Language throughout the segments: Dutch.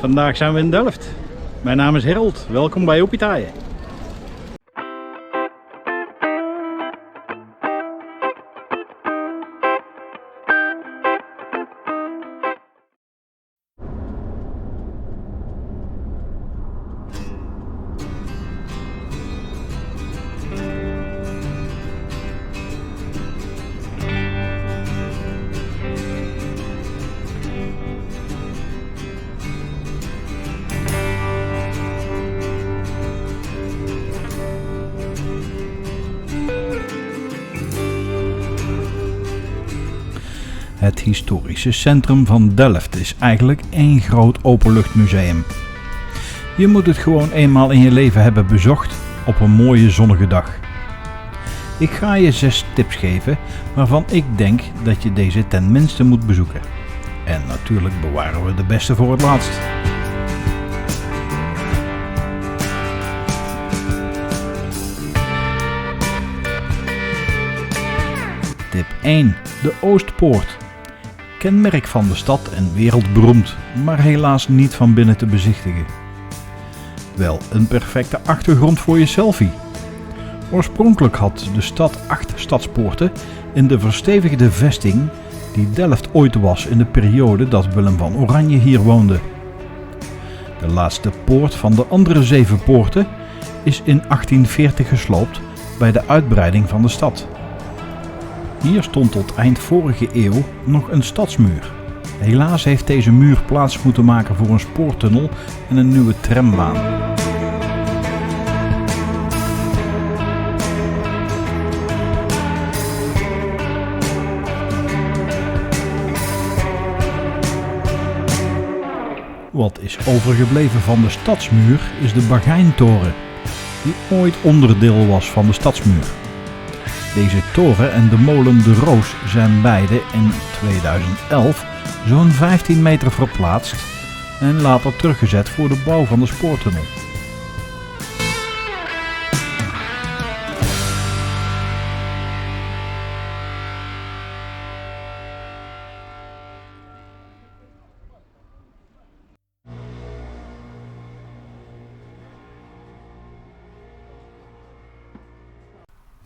Vandaag zijn we in Delft. Mijn naam is Harold. Welkom bij Opitaaien. Het historische centrum van Delft is eigenlijk één groot openluchtmuseum. Je moet het gewoon eenmaal in je leven hebben bezocht op een mooie zonnige dag. Ik ga je 6 tips geven waarvan ik denk dat je deze ten minste moet bezoeken. En natuurlijk bewaren we de beste voor het laatst. Tip 1. De Oostpoort. Kenmerk van de stad en wereldberoemd, maar helaas niet van binnen te bezichtigen. Wel een perfecte achtergrond voor je selfie. Oorspronkelijk had de stad 8 stadspoorten in de verstevigde vesting die Delft ooit was in de periode dat Willem van Oranje hier woonde. De laatste poort van de andere 7 poorten is in 1840 gesloopt bij de uitbreiding van de stad. Hier stond tot eind vorige eeuw nog een stadsmuur. Helaas heeft deze muur plaats moeten maken voor een spoortunnel en een nieuwe trambaan. Wat is overgebleven van de stadsmuur is de Bagijntoren, die ooit onderdeel was van de stadsmuur. Deze toren en de molen De Roos zijn beide in 2011 zo'n 15 meter verplaatst en later teruggezet voor de bouw van de spoortunnel.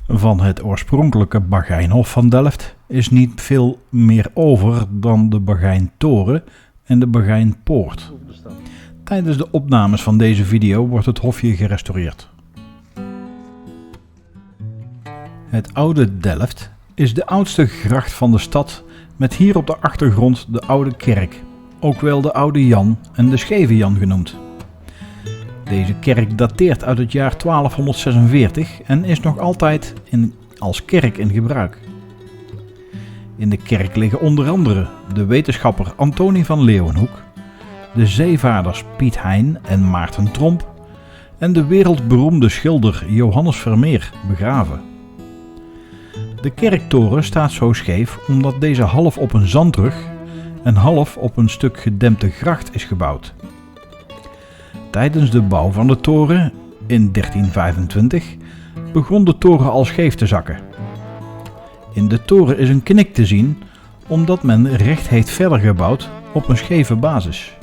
Van het oorspronkelijke Bagijnhof van Delft is niet veel meer over dan de Bagijntoren en de Bagijnpoort. Tijdens de opnames van deze video wordt het hofje gerestaureerd. Het oude Delft is de oudste gracht van de stad met hier op de achtergrond de Oude Kerk, ook wel de Oude Jan en de Scheve Jan genoemd. Deze kerk dateert uit het jaar 1246 en is nog altijd als kerk in gebruik. In de kerk liggen onder andere de wetenschapper Antonie van Leeuwenhoek, de zeevaarders Piet Hein en Maarten Tromp en de wereldberoemde schilder Johannes Vermeer begraven. De kerktoren staat zo scheef omdat deze half op een zandrug en half op een stuk gedempte gracht is gebouwd. Tijdens de bouw van de toren in 1325 begon de toren al scheef te zakken. In de toren is een knik te zien omdat men recht heeft verder gebouwd op een scheve basis.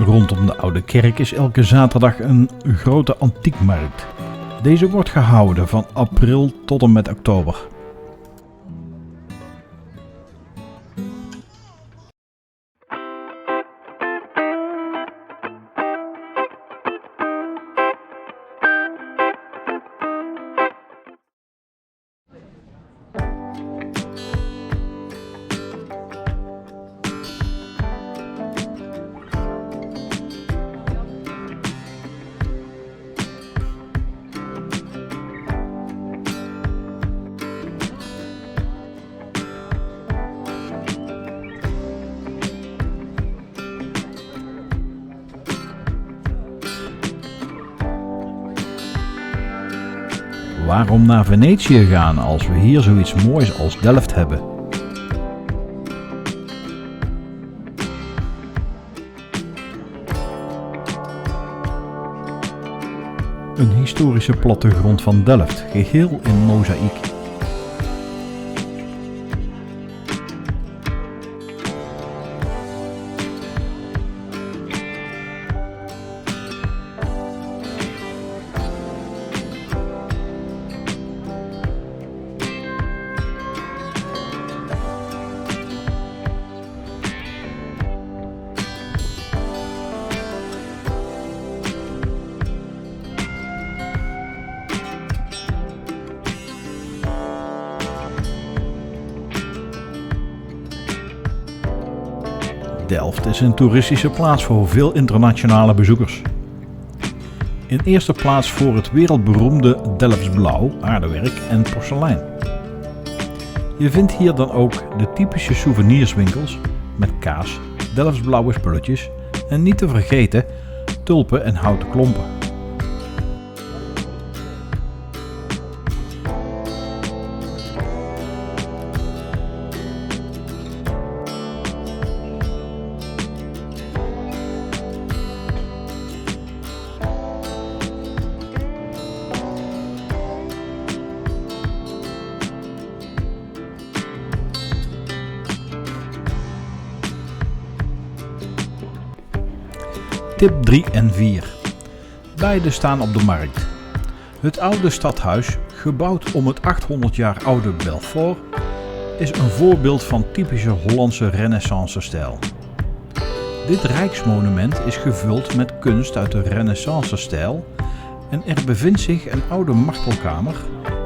Rondom de Oude Kerk is elke zaterdag een grote antiekmarkt. Deze wordt gehouden van april tot en met oktober. Waarom naar Venetië gaan als we hier zoiets moois als Delft hebben? Een historische plattegrond van Delft, geheel in mozaïek. Delft is een toeristische plaats voor veel internationale bezoekers. In eerste plaats voor het wereldberoemde Delfts blauw, aardewerk en porselein. Je vindt hier dan ook de typische souvenirswinkels met kaas, Delfts blauwe spulletjes en niet te vergeten tulpen en houten klompen. Tip 3 en 4. Beide staan op de markt. Het oude stadhuis, gebouwd om het 800 jaar oude Belfort, is een voorbeeld van typische Hollandse renaissance-stijl. Dit rijksmonument is gevuld met kunst uit de renaissance-stijl en er bevindt zich een oude martelkamer,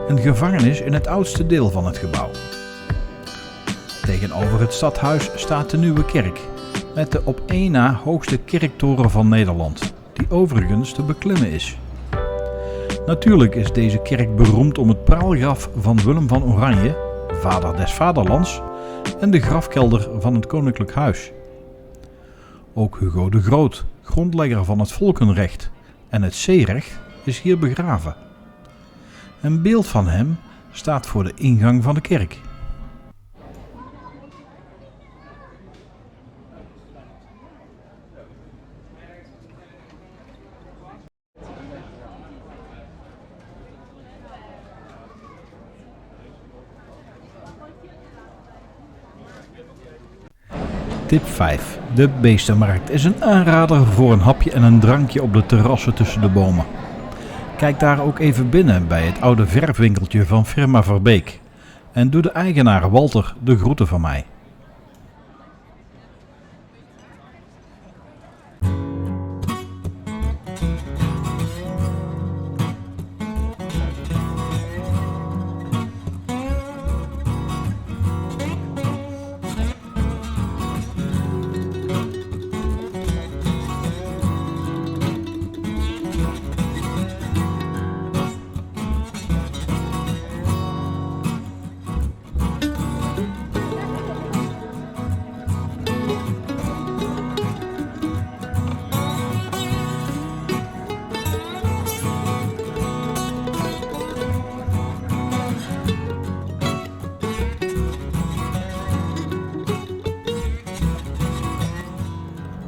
een gevangenis in het oudste deel van het gebouw. Tegenover het stadhuis staat de nieuwe kerk, met de op één na hoogste kerktoren van Nederland, die overigens te beklimmen is. Natuurlijk is deze kerk beroemd om het praalgraf van Willem van Oranje, vader des vaderlands, en de grafkelder van het koninklijk huis. Ook Hugo de Groot, grondlegger van het volkenrecht en het zeerecht, is hier begraven. Een beeld van hem staat voor de ingang van de kerk. Tip 5. De Beestenmarkt is een aanrader voor een hapje en een drankje op de terrassen tussen de bomen. Kijk daar ook even binnen bij het oude verfwinkeltje van Firma Verbeek en doe de eigenaar Walter de groeten van mij.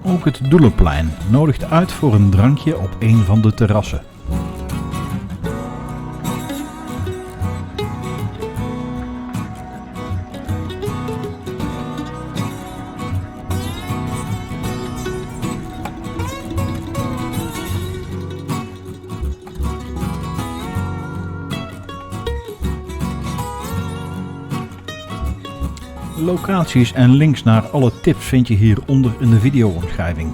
Ook het Doelenplein nodigt uit voor een drankje op een van de terrassen. Locaties en links naar alle tips vind je hieronder in de video-omschrijving.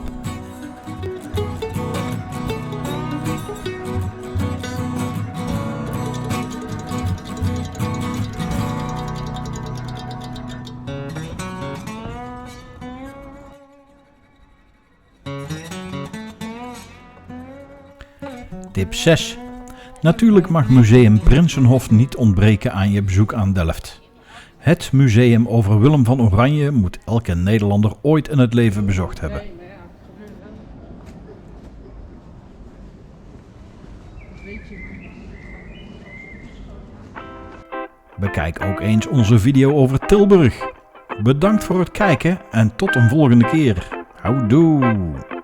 Tip 6. Natuurlijk mag Museum Prinsenhof niet ontbreken aan je bezoek aan Delft. Het museum over Willem van Oranje moet elke Nederlander ooit in het leven bezocht hebben. Bekijk ook eens onze video over Tilburg. Bedankt voor het kijken en tot een volgende keer. Houdoe!